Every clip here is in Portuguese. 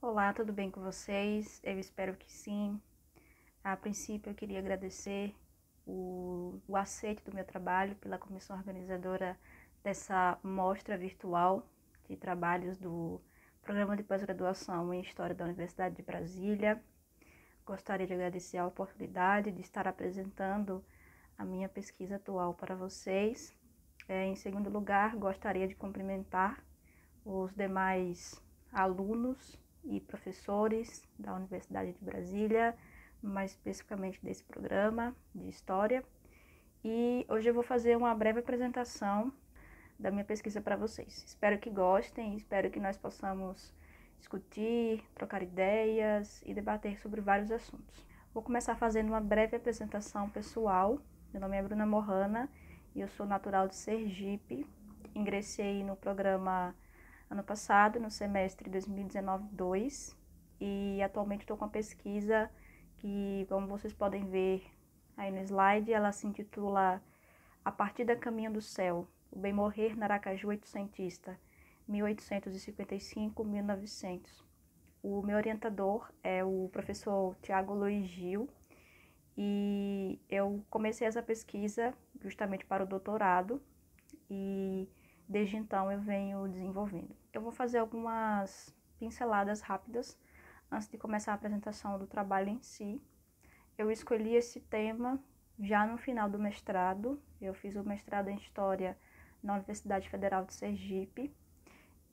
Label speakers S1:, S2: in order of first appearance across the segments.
S1: Olá, tudo bem com vocês? Eu espero que sim. A princípio, eu queria agradecer o aceite do meu trabalho pela comissão organizadora dessa mostra virtual de trabalhos do Programa de Pós-Graduação em História da Universidade de Brasília. Gostaria de agradecer a oportunidade de estar apresentando a minha pesquisa atual para vocês. Em segundo lugar, gostaria de cumprimentar os demais alunos e professores da Universidade de Brasília, mais especificamente desse programa de História. E hoje eu vou fazer uma breve apresentação da minha pesquisa para vocês. Espero que gostem, espero que nós possamos discutir, trocar ideias e debater sobre vários assuntos. Vou começar fazendo uma breve apresentação pessoal. Meu nome é Bruna Mohana e eu sou natural de Sergipe. Ingressei no programa ano passado, no semestre 2019-2, e atualmente estou com a pesquisa que, como vocês podem ver aí no slide, ela se intitula A Partir da Caminho do Céu, o Bem Morrer na Aracaju Oitocentista, 1855-1900. O meu orientador é o professor Tiago Luiz Gil, e eu comecei essa pesquisa justamente para o doutorado, e desde então eu venho desenvolvendo. Eu vou fazer algumas pinceladas rápidas antes de começar a apresentação do trabalho em si. Eu escolhi esse tema já no final do mestrado. Eu fiz o mestrado em História na Universidade Federal de Sergipe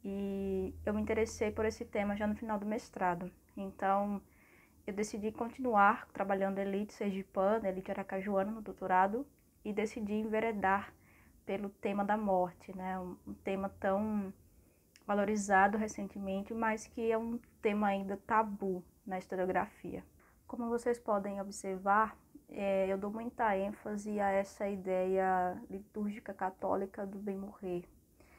S1: e eu me interessei por esse tema já no final do mestrado. Então, eu decidi continuar trabalhando elite sergipana, elite aracajuana no doutorado e decidi enveredar pelo tema da morte, né? Um tema tão valorizado recentemente, mas que é um tema ainda tabu na historiografia. Como vocês podem observar, eu dou muita ênfase a essa ideia litúrgica católica do bem morrer,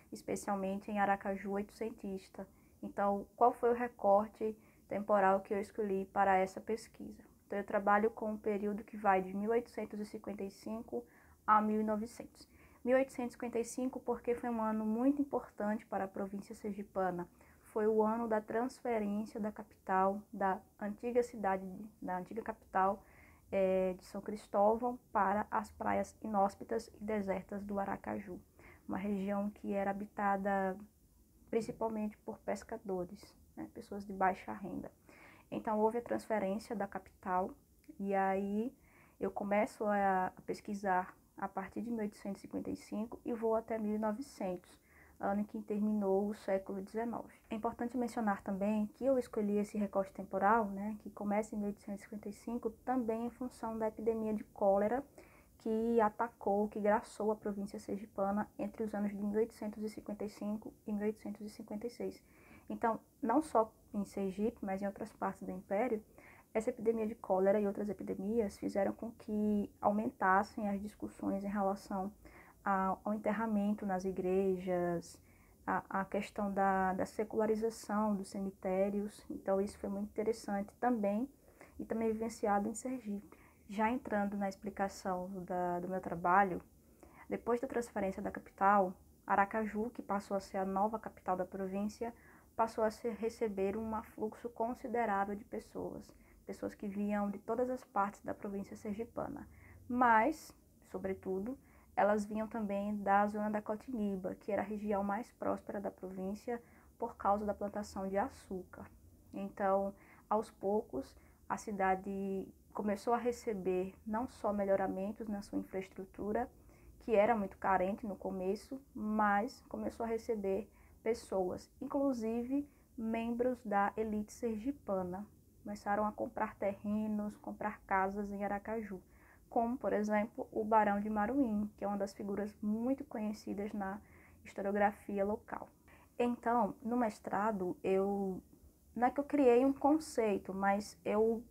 S1: especialmente em Aracaju oitocentista. Então, qual foi o recorte temporal que eu escolhi para essa pesquisa? Então, eu trabalho com um período que vai de 1855 a 1900. 1855 porque foi um ano muito importante para a província sergipana. Foi o ano da transferência da capital, da antiga capital de São Cristóvão para as praias inóspitas e desertas do Aracaju, uma região que era habitada principalmente por pescadores, né, pessoas de baixa renda. Então houve a transferência da capital e aí eu começo a pesquisar a partir de 1855 e vou até 1900, ano em que terminou o século XIX. É importante mencionar também que eu escolhi esse recorte temporal, né, que começa em 1855, também em função da epidemia de cólera que atacou, que graçou a província sergipana entre os anos de 1855 e 1856. Então, não só em Sergipe, mas em outras partes do Império, essa epidemia de cólera e outras epidemias fizeram com que aumentassem as discussões em relação ao enterramento nas igrejas, a questão da secularização dos cemitérios. Então, isso foi muito interessante também e também vivenciado em Sergipe. Já entrando na explicação do meu trabalho, depois da transferência da capital, Aracaju, que passou a ser a nova capital da província, passou a receber um afluxo considerável de pessoas que vinham de todas as partes da província sergipana. Mas, sobretudo, elas vinham também da zona da Cotiniba, que era a região mais próspera da província por causa da plantação de açúcar. Então, aos poucos, a cidade começou a receber não só melhoramentos na sua infraestrutura, que era muito carente no começo, mas começou a receber pessoas, inclusive membros da elite sergipana. Começaram a comprar terrenos, comprar casas em Aracaju, como, por exemplo, o Barão de Maruim, que é uma das figuras muito conhecidas na historiografia local. Então, no mestrado, não é que eu criei um conceito, mas eu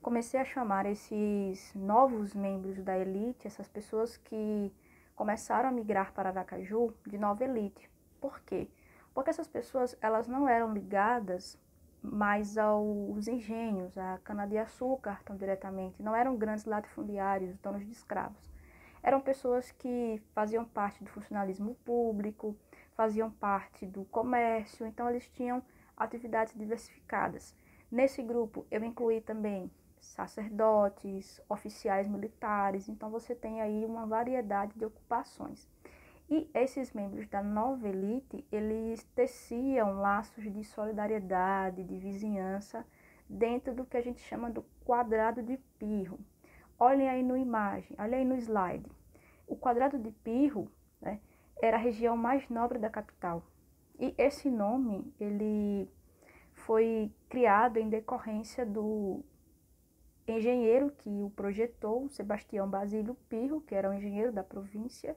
S1: comecei a chamar esses novos membros da elite, essas pessoas que começaram a migrar para Aracaju, de nova elite. Por quê? Porque essas pessoas, elas não eram ligadas mais aos engenhos, à cana-de-açúcar tão diretamente, não eram grandes latifundiários, donos de escravos. Eram pessoas que faziam parte do funcionalismo público, faziam parte do comércio, então eles tinham atividades diversificadas. Nesse grupo, eu incluí também sacerdotes, oficiais militares, então você tem aí uma variedade de ocupações. E esses membros da nova elite, eles teciam laços de solidariedade, de vizinhança, dentro do que a gente chama do quadrado de Pirro. Olhem aí no imagem, olhem aí no slide. O quadrado de Pirro, né, era a região mais nobre da capital. E esse nome, ele foi criado em decorrência do engenheiro que o projetou, Sebastião Basílio Pirro, que era um engenheiro da província,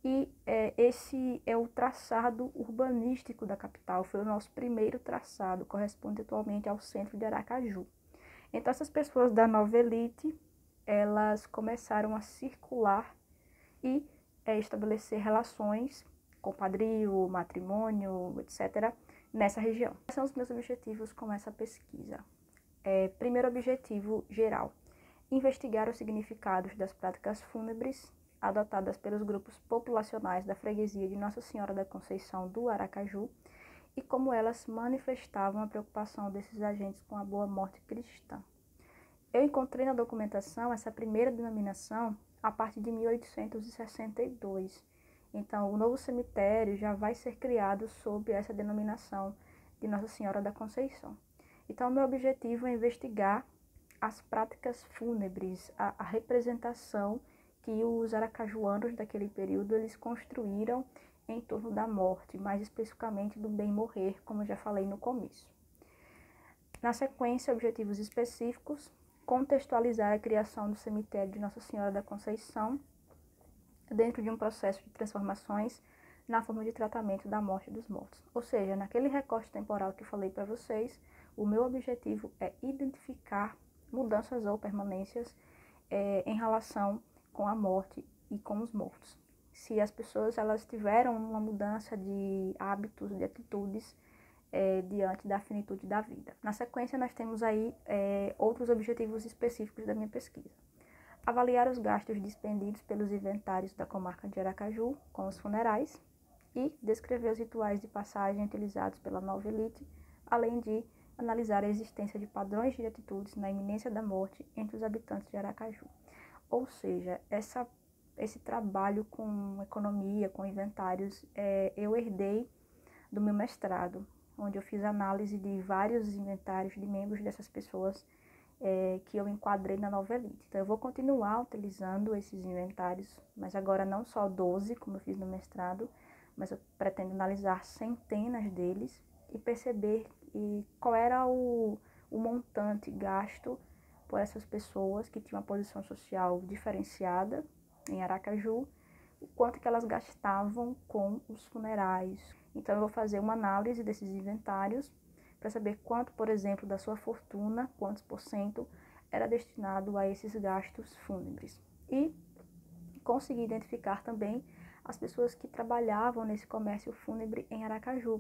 S1: e esse é o traçado urbanístico da capital, foi o nosso primeiro traçado, corresponde atualmente ao centro de Aracaju. Então, essas pessoas da nova elite, elas começaram a circular e estabelecer relações, compadrio, matrimônio, etc., nessa região. Quais são os meus objetivos com essa pesquisa? Primeiro objetivo geral, investigar os significados das práticas fúnebres adotadas pelos grupos populacionais da freguesia de Nossa Senhora da Conceição do Aracaju e como elas manifestavam a preocupação desses agentes com a boa morte cristã. Eu encontrei na documentação essa primeira denominação a partir de 1862. Então, o novo cemitério já vai ser criado sob essa denominação de Nossa Senhora da Conceição. Então, meu objetivo é investigar as práticas fúnebres, a representação que os aracajuanos daquele período eles construíram em torno da morte, mais especificamente do bem morrer, como eu já falei no começo. Na sequência, objetivos específicos, contextualizar a criação do cemitério de Nossa Senhora da Conceição dentro de um processo de transformações na forma de tratamento da morte dos mortos. Ou seja, naquele recorte temporal que eu falei para vocês, o meu objetivo é identificar mudanças ou permanências em relação com a morte e com os mortos. Se as pessoas elas tiveram uma mudança de hábitos, de atitudes diante da finitude da vida. Na sequência, nós temos aí outros objetivos específicos da minha pesquisa. Avaliar os gastos dispendidos pelos inventários da comarca de Aracaju com os funerais e descrever os rituais de passagem utilizados pela nova elite, além de analisar a existência de padrões de atitudes na iminência da morte entre os habitantes de Aracaju. Ou seja, esse trabalho com economia, com inventários, eu herdei do meu mestrado, onde eu fiz análise de vários inventários de membros dessas pessoas que eu enquadrei na nova elite. Então, eu vou continuar utilizando esses inventários, mas agora não só 12, como eu fiz no mestrado, mas eu pretendo analisar centenas deles e perceber qual era o montante gasto por essas pessoas que tinham uma posição social diferenciada em Aracaju, o quanto que elas gastavam com os funerais. Então, eu vou fazer uma análise desses inventários para saber quanto, por exemplo, da sua fortuna, quantos por cento era destinado a esses gastos fúnebres. E conseguir identificar também as pessoas que trabalhavam nesse comércio fúnebre em Aracaju,